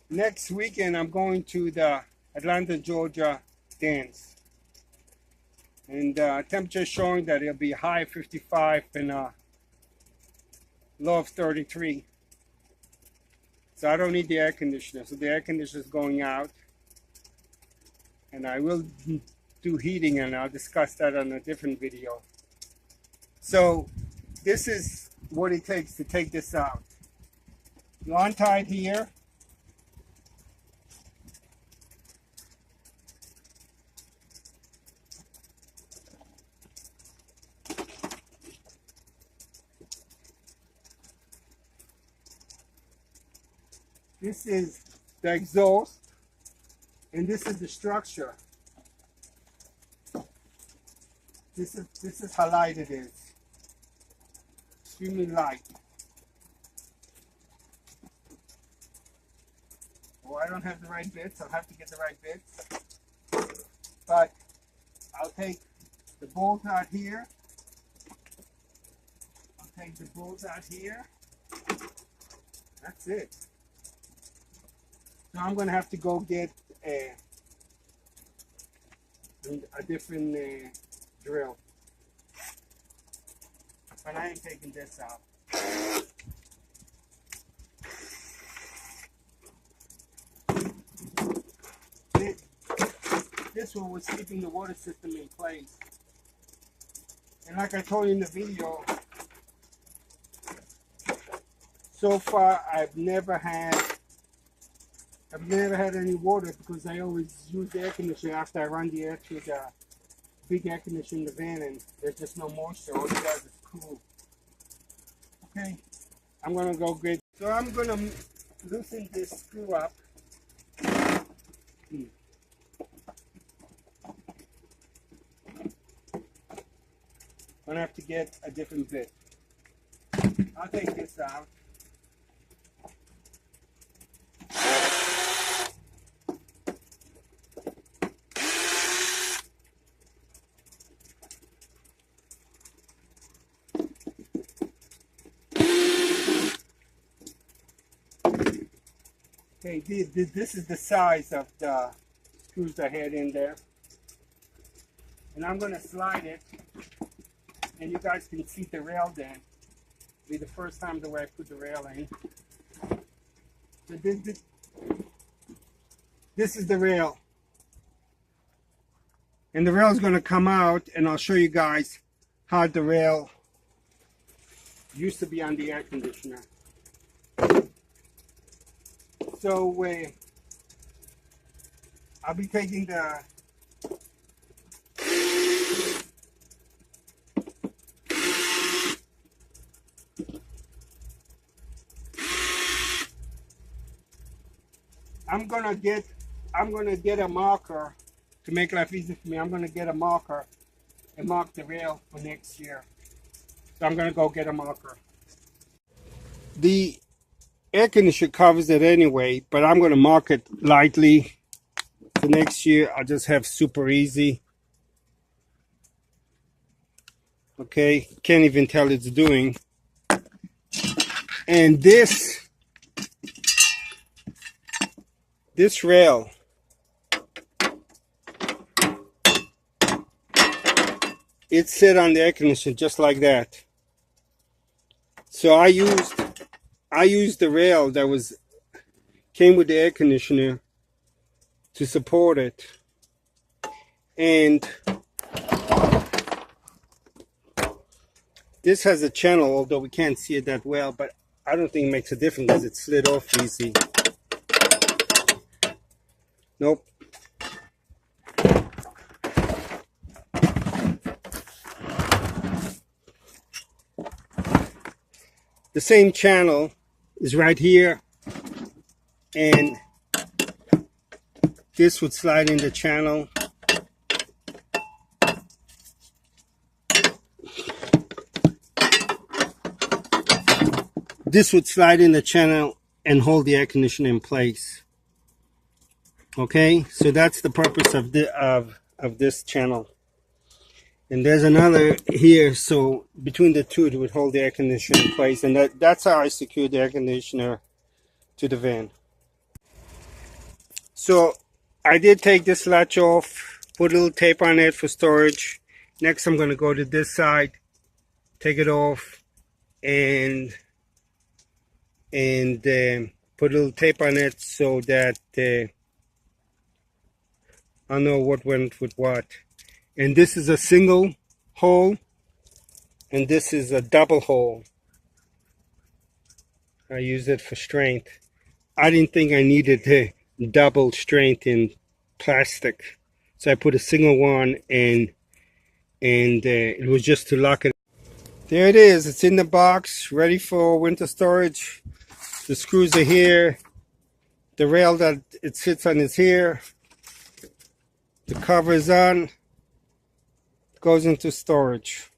Next weekend, I'm going to the Atlanta, Georgia dance. And temperature showing that it'll be high 55 and low of 33. So I don't need the air conditioner. So the air conditioner is going out. And I will do heating, and I'll discuss that on a different video. So this is what it takes to take this out. You untie it here. This is the exhaust, and this is the structure. This is how light it is. Extremely light. Oh, I don't have the right bits. I'll have to get the right bits. But I'll take the bolt out here. I'll take the bolt out here. That's it. So I'm going to have to go get a different drill. But I ain't taking this out. This one was keeping the water system in place. And like I told you in the video, so far I've never had any water because I always use the air conditioner after I run the air through the big air conditioner in the van, and there's just no moisture. All it does is cool. Okay, I'm gonna go get. So I'm gonna loosen this screw up. I'm gonna have to get a different bit. I'll take this out. Okay, this is the size of the screws I had in there. And I'm going to slide it, and you guys can see the rail then. It'll be the first time the way I put the rail in. So this is the rail. And the rail is going to come out, and I'll show you guys how the rail used to be on the air conditioner. So I'll be taking the I'm gonna get a marker to make life easy for me. I'm gonna get a marker and mark the rail for next year. So I'm gonna go get a marker. The air conditioner covers it anyway, but I'm gonna mark it lightly. For next year, I'll just have super easy. Okay, can't even tell it's doing. And this rail, it sit on the air conditioner just like that. So I used the rail that came with the air conditioner to support it. And this has a channel, although we can't see it that well, but I don't think it makes a difference because it slid off easy. Nope. The same channel is right here, and this would slide in the channel. This would slide in the channel and hold the air conditioner in place. Okay, so that's the purpose of this channel. And there's another here, so between the two it would hold the air conditioner in place, and that's how I secure the air conditioner to the van. So I did take this latch off, put a little tape on it for storage. Next I'm going to go to this side, take it off, and put a little tape on it so that I know what went with what. And this is a single hole, and this is a double hole. I use it for strength. I didn't think I needed the double strength in plastic, so I put a single one, and it was just to lock it. There it is. It's in the box, ready for winter storage. The screws are here. The rail that it sits on is here. The cover is on. It goes into storage.